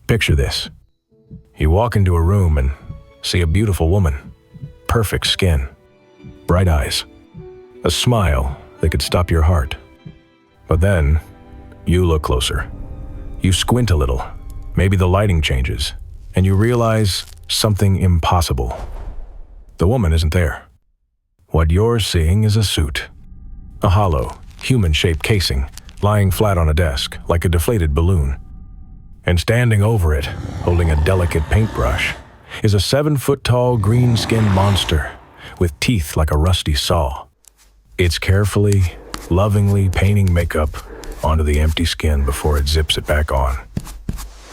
Picture this. You walk into a room and see a beautiful woman. Perfect skin, bright eyes, a smile that could stop your heart. But then, you look closer. You squint a little, maybe the lighting changes, and you realize something impossible. The woman isn't there. What you're seeing is a suit. A hollow, human-shaped casing, lying flat on a desk, like a deflated balloon. And standing over it, holding a delicate paintbrush, is a 7-foot-tall green-skinned monster with teeth like a rusty saw. It's carefully, lovingly painting makeup onto the empty skin before it zips it back on.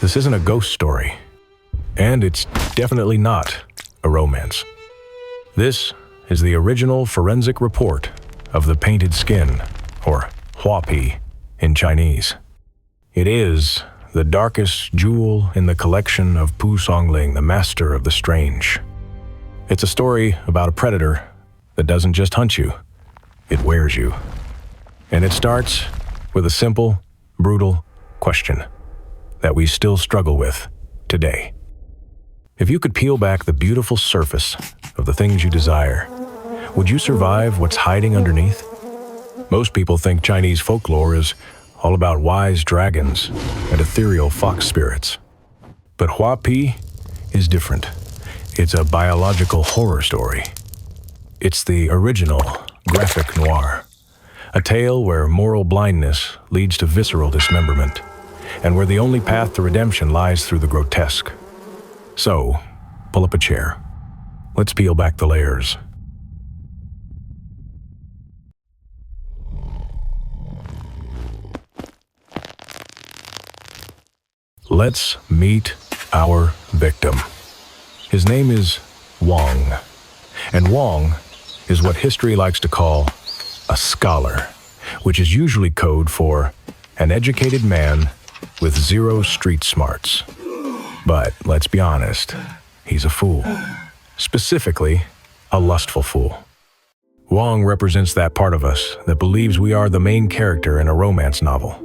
This isn't a ghost story, and it's definitely not a romance. This is the original forensic report of the painted skin, or Hua Pi in Chinese. It is the darkest jewel in the collection of Pu Songling, the master of the strange. It's a story about a predator that doesn't just hunt you, it wears you. And it starts with a simple, brutal question that we still struggle with today. If you could peel back the beautiful surface of the things you desire, would you survive what's hiding underneath? Most people think Chinese folklore is all about wise dragons and ethereal fox spirits. But Hua Pi is different. It's a biological horror story. It's the original graphic noir, a tale where moral blindness leads to visceral dismemberment, and where the only path to redemption lies through the grotesque. So, pull up a chair. Let's peel back the layers. Let's meet our victim. His name is Wang, and Wang is what history likes to call a scholar, which is usually code for an educated man with 0 street smarts. But let's be honest, he's a fool. Specifically, a lustful fool. Wang represents that part of us that believes we are the main character in a romance novel.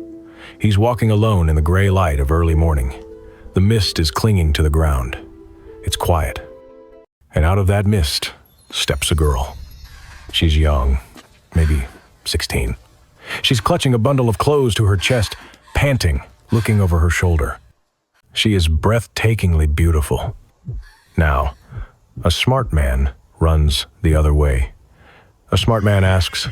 He's walking alone in the gray light of early morning. The mist is clinging to the ground. It's quiet. And out of that mist steps a girl. She's young, maybe 16. She's clutching a bundle of clothes to her chest, panting, looking over her shoulder. She is breathtakingly beautiful. Now, a smart man runs the other way. A smart man asks,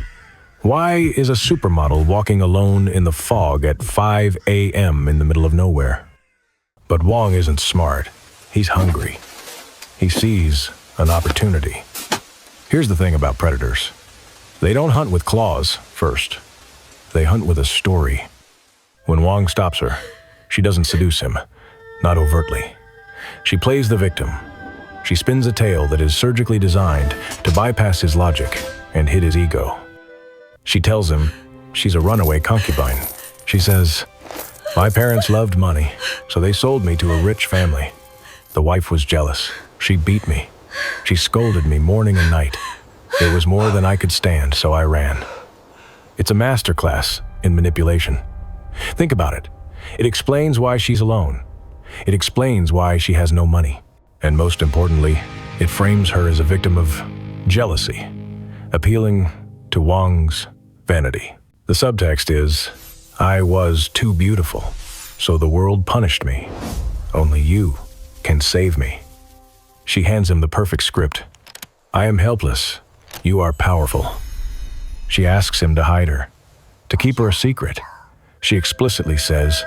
"Why is a supermodel walking alone in the fog at 5 a.m. in the middle of nowhere?" But Wang isn't smart. He's hungry. He sees an opportunity. Here's the thing about predators. They don't hunt with claws first. They hunt with a story. When Wang stops her, she doesn't seduce him, not overtly. She plays the victim. She spins a tale that is surgically designed to bypass his logic and hit his ego. She tells him she's a runaway concubine. She says, "My parents loved money, so they sold me to a rich family. The wife was jealous. She beat me. She scolded me morning and night. It was more than I could stand, so I ran." It's a masterclass in manipulation. Think about it. It explains why she's alone. It explains why she has no money. And most importantly, it frames her as a victim of jealousy, appealing to Wang's vanity. The subtext is, "I was too beautiful, so the world punished me. Only you can save me." She hands him the perfect script. "I am helpless. You are powerful." She asks him to hide her, to keep her a secret. She explicitly says,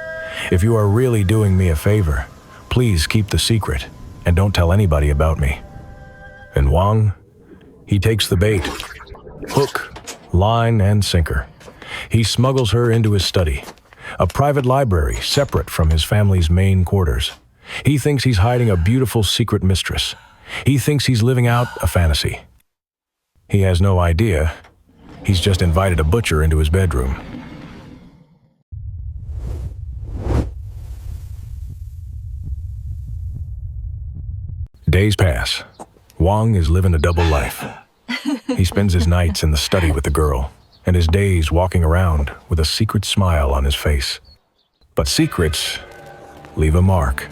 "If you are really doing me a favor, please keep the secret and don't tell anybody about me." And Wang, he takes the bait. Hook, line, and sinker. He smuggles her into his study, a private library separate from his family's main quarters. He thinks he's hiding a beautiful secret mistress. He thinks he's living out a fantasy. He has no idea. He's just invited a butcher into his bedroom. Days pass. Wang is living a double life. He spends his nights in the study with the girl, and his days walking around with a secret smile on his face. But secrets leave a mark.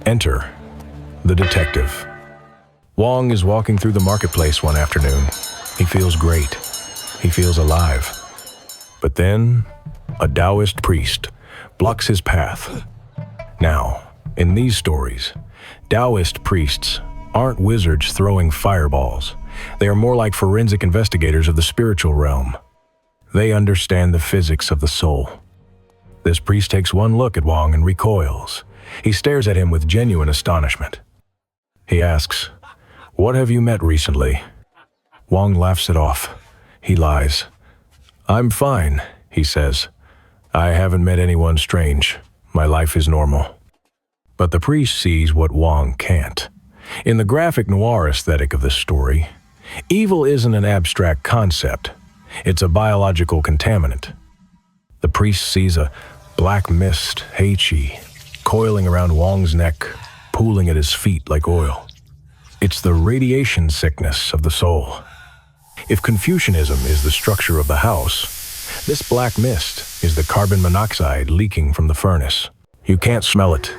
Enter the detective. Wang is walking through the marketplace one afternoon. He feels great. He feels alive. But then, a Taoist priest blocks his path. Now, in these stories, Taoist priests aren't wizards throwing fireballs. They are more like forensic investigators of the spiritual realm. They understand the physics of the soul. This priest takes one look at Wang and recoils. He stares at him with genuine astonishment. He asks, "What have you met recently?" Wang laughs it off. He lies. "I'm fine," he says. "I haven't met anyone strange. My life is normal." But the priest sees what Wang can't. In the graphic noir aesthetic of this story, evil isn't an abstract concept. It's a biological contaminant. The priest sees a black mist, Heiqi, coiling around Wang's neck, pooling at his feet like oil. It's the radiation sickness of the soul. If Confucianism is the structure of the house, this black mist is the carbon monoxide leaking from the furnace. You can't smell it.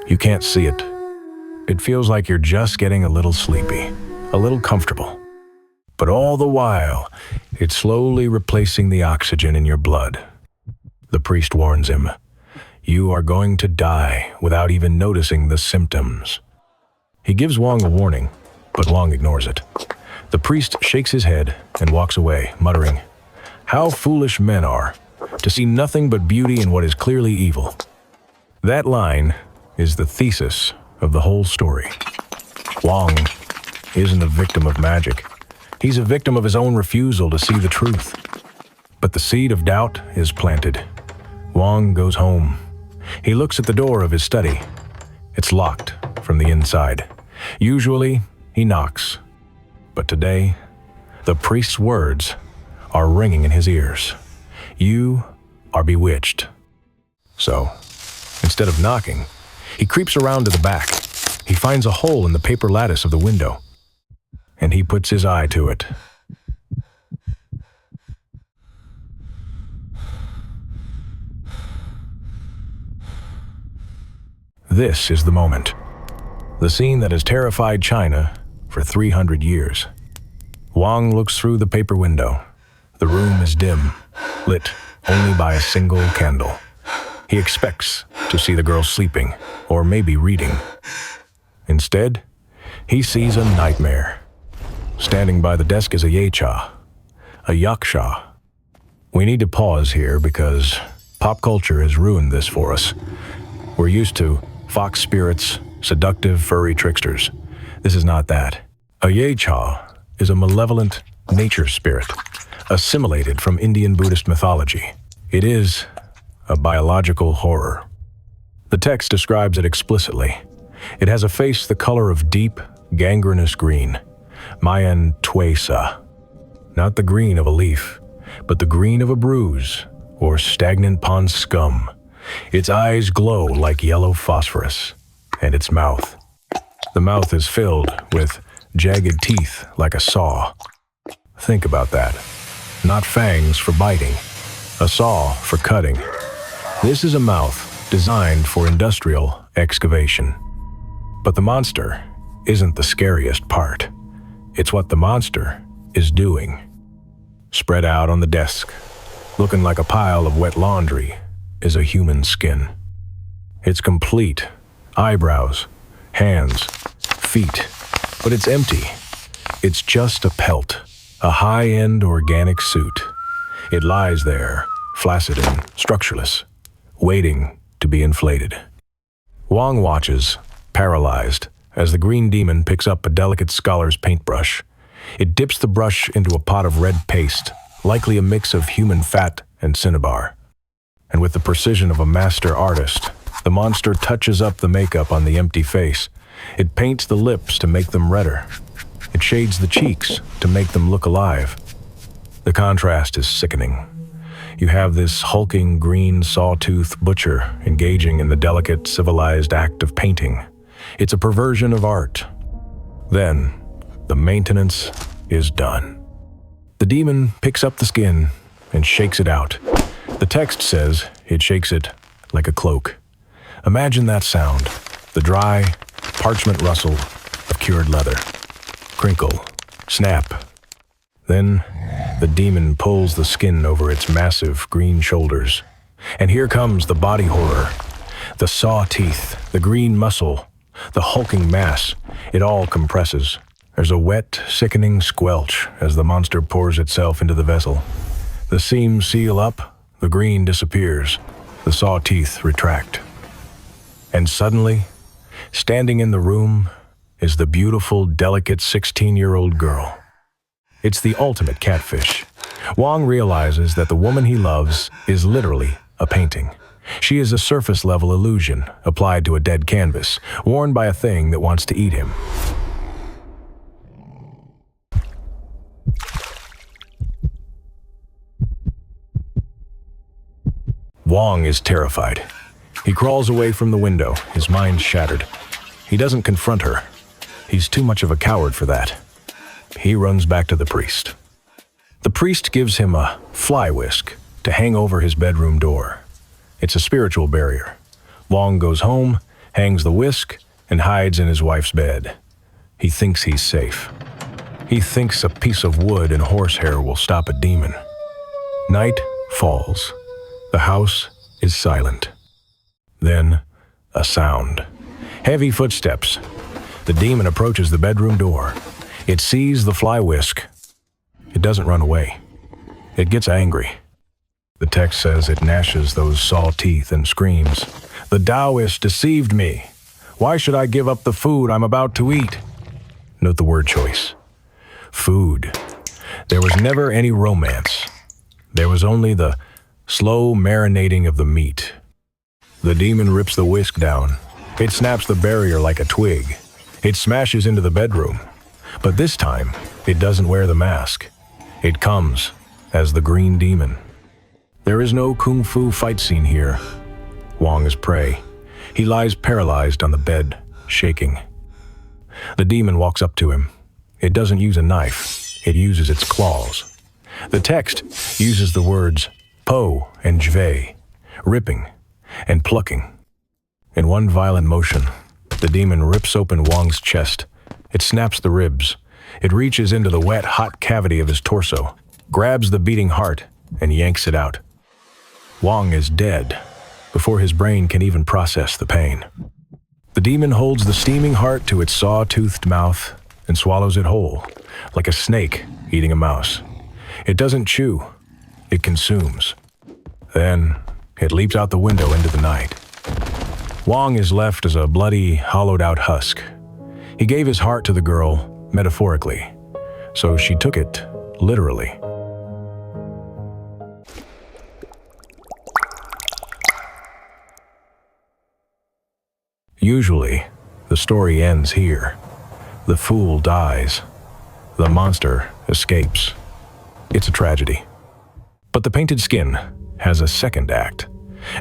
You can't see it. It feels like you're just getting a little sleepy, a little comfortable. But all the while, it's slowly replacing the oxygen in your blood. The priest warns him, "You are going to die without even noticing the symptoms." He gives Wang a warning, but Wang ignores it. The priest shakes his head and walks away, muttering, "How foolish men are, to see nothing but beauty in what is clearly evil." That line is the thesis of the whole story. Wang isn't a victim of magic. He's a victim of his own refusal to see the truth. But the seed of doubt is planted. Wang goes home. He looks at the door of his study. It's locked from the inside. Usually, he knocks. But today, the priest's words are ringing in his ears. "You are bewitched." So, instead of knocking, he creeps around to the back. He finds a hole in the paper lattice of the window, and he puts his eye to it. This is the moment. The scene that has terrified China for 300 years. Wang looks through the paper window. The room is dim, lit only by a single candle. He expects to see the girl sleeping, or maybe reading. Instead, he sees a nightmare. Standing by the desk is a yacha, a yaksha. We need to pause here because pop culture has ruined this for us. We're used to fox spirits, seductive furry tricksters. This is not that. A yacha is a malevolent nature spirit, assimilated from Indian Buddhist mythology. It is a biological horror. The text describes it explicitly. It has a face the color of deep, gangrenous green, Mayan tuesa. Not the green of a leaf, but the green of a bruise or stagnant pond scum. Its eyes glow like yellow phosphorus, and its mouth. The mouth is filled with jagged teeth like a saw. Think about that. Not fangs for biting, a saw for cutting. This is a mouth designed for industrial excavation. But the monster isn't the scariest part. It's what the monster is doing. Spread out on the desk, looking like a pile of wet laundry, is a human skin. It's complete. Eyebrows, hands, feet. But it's empty. It's just a pelt, a high-end organic suit. It lies there, flaccid and structureless, waiting to be inflated. Wang watches, paralyzed, as the green demon picks up a delicate scholar's paintbrush. It dips the brush into a pot of red paste, likely a mix of human fat and cinnabar. And with the precision of a master artist, the monster touches up the makeup on the empty face. It paints the lips to make them redder. It shades the cheeks to make them look alive. The contrast is sickening. You have this hulking green sawtooth butcher engaging in the delicate, civilized act of painting. It's a perversion of art. Then, the maintenance is done. The demon picks up the skin and shakes it out. The text says it shakes it like a cloak. Imagine that sound. The dry, parchment rustle of cured leather. Crinkle, snap. Then, the demon pulls the skin over its massive green shoulders. And here comes the body horror. The saw teeth, the green muscle, the hulking mass. It all compresses. There's a wet, sickening squelch as the monster pours itself into the vessel. The seams seal up, the green disappears, the saw teeth retract. And suddenly, standing in the room, is the beautiful, delicate 16-year-old girl. It's the ultimate catfish. Wang realizes that the woman he loves is literally a painting. She is a surface-level illusion applied to a dead canvas, worn by a thing that wants to eat him. Wang is terrified. He crawls away from the window, his mind shattered. He doesn't confront her. He's too much of a coward for that. He runs back to the priest. The priest gives him a fly whisk to hang over his bedroom door. It's a spiritual barrier. Wang goes home, hangs the whisk, and hides in his wife's bed. He thinks he's safe. He thinks a piece of wood and horsehair will stop a demon. Night falls. The house is silent. Then, a sound. Heavy footsteps. The demon approaches the bedroom door. It sees the fly whisk. It doesn't run away. It gets angry. The text says it gnashes those saw teeth and screams, "The Taoist deceived me. Why should I give up the food I'm about to eat?" Note the word choice. Food. There was never any romance. There was only the slow marinating of the meat. The demon rips the whisk down. It snaps the barrier like a twig. It smashes into the bedroom. But this time, it doesn't wear the mask. It comes as the green demon. There is no kung fu fight scene here. Wang is prey. He lies paralyzed on the bed, shaking. The demon walks up to him. It doesn't use a knife. It uses its claws. The text uses the words po and jve, ripping and plucking. In one violent motion, the demon rips open Wang's chest. It snaps the ribs. It reaches into the wet, hot cavity of his torso, grabs the beating heart, and yanks it out. Wang is dead before his brain can even process the pain. The demon holds the steaming heart to its saw-toothed mouth and swallows it whole, like a snake eating a mouse. It doesn't chew. It consumes. Then, it leaps out the window into the night. Wang is left as a bloody, hollowed-out husk. He gave his heart to the girl, metaphorically, so she took it literally. Usually, the story ends here. The fool dies. The monster escapes. It's a tragedy. But the painted skin has a second act,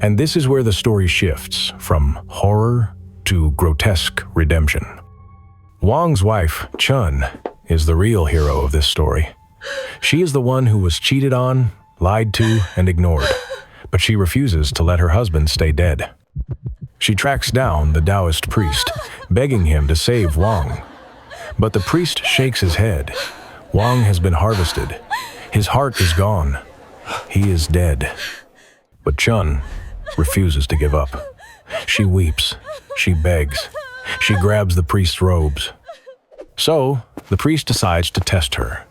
and this is where the story shifts from horror to grotesque redemption. Wang's wife, Chun, is the real hero of this story. She is the one who was cheated on, lied to, and ignored, but she refuses to let her husband stay dead. She tracks down the Taoist priest, begging him to save Wang. But the priest shakes his head. Wang has been harvested. His heart is gone. He is dead. But Chun refuses to give up. She weeps. She begs. She grabs the priest's robes. So, the priest decides to test her.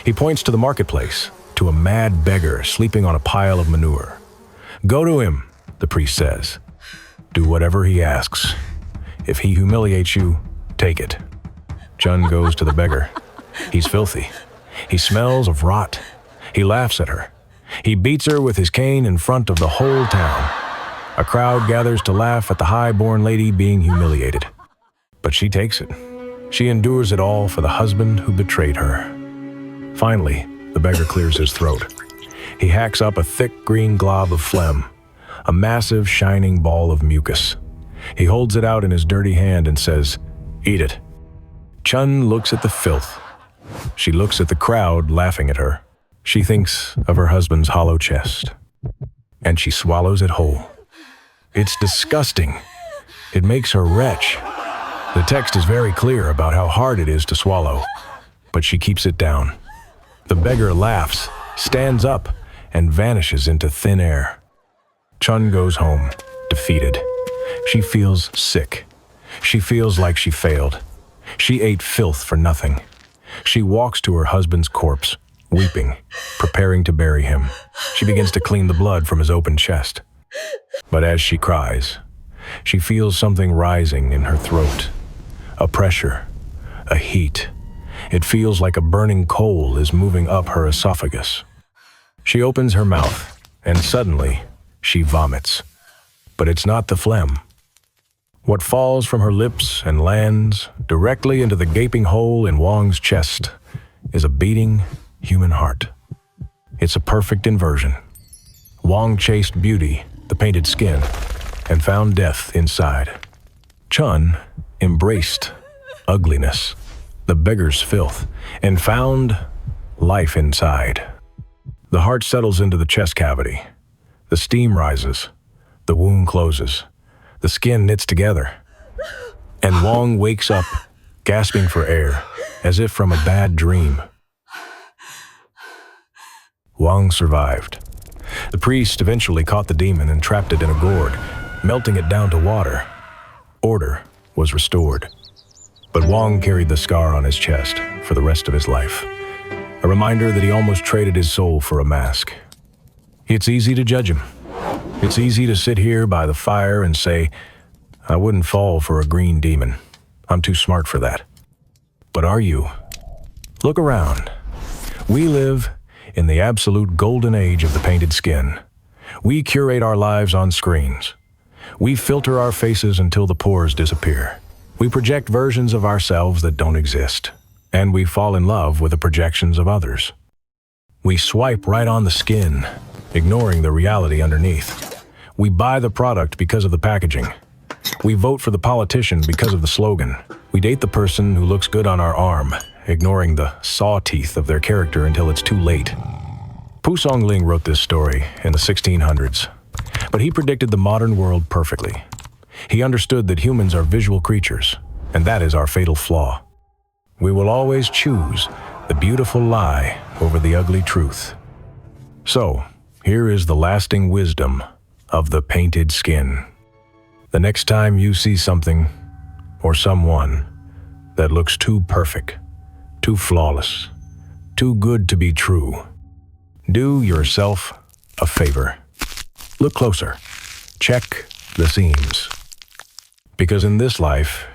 He points to the marketplace, to a mad beggar sleeping on a pile of manure. "Go to him," the priest says. "Do whatever he asks. If he humiliates you, take it." Chun goes to the beggar. He's filthy. He smells of rot. He laughs at her. He beats her with his cane in front of the whole town. A crowd gathers to laugh at the high-born lady being humiliated. But she takes it. She endures it all for the husband who betrayed her. Finally, the beggar clears his throat. He hacks up a thick green glob of phlegm, a massive shining ball of mucus. He holds it out in his dirty hand and says, "Eat it." Chun looks at the filth. She looks at the crowd laughing at her. She thinks of her husband's hollow chest, and she swallows it whole. It's disgusting. It makes her retch. The text is very clear about how hard it is to swallow, but she keeps it down. The beggar laughs, stands up, and vanishes into thin air. Chun goes home, defeated. She feels sick. She feels like she failed. She ate filth for nothing. She walks to her husband's corpse, weeping, preparing to bury him. She begins to clean the blood from his open chest. But as she cries, she feels something rising in her throat. A pressure, a heat. It feels like a burning coal is moving up her esophagus. She opens her mouth, and suddenly, she vomits. But it's not the phlegm. What falls from her lips and lands directly into the gaping hole in Wang's chest is a beating human heart. It's a perfect inversion. Wang chased beauty, the painted skin, and found death inside. Chun embraced ugliness, the beggar's filth, and found life inside. The heart settles into the chest cavity. The steam rises. The wound closes. The skin knits together. And Wang wakes up, gasping for air, as if from a bad dream. Wang survived. The priest eventually caught the demon and trapped it in a gourd, melting it down to water. Order was restored. But Wang carried the scar on his chest for the rest of his life, a reminder that he almost traded his soul for a mask. It's easy to judge him. It's easy to sit here by the fire and say, I wouldn't fall for a green demon. I'm too smart for that. But are you? Look around. We live in the absolute golden age of the painted skin. We curate our lives on screens. We filter our faces until the pores disappear. We project versions of ourselves that don't exist, and we fall in love with the projections of others. We swipe right on the skin, ignoring the reality underneath. We buy the product because of the packaging. We vote for the politician because of the slogan. We date the person who looks good on our arm, ignoring the saw teeth of their character until it's too late. Pu Songling wrote this story in the 1600s, but he predicted the modern world perfectly. He understood that humans are visual creatures, and that is our fatal flaw. We will always choose the beautiful lie over the ugly truth. So, here is the lasting wisdom of the painted skin. The next time you see something or someone that looks too perfect, too flawless, too good to be true, do yourself a favor. Look closer. Check the seams. Because in this life,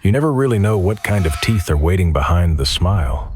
you never really know what kind of teeth are waiting behind the smile.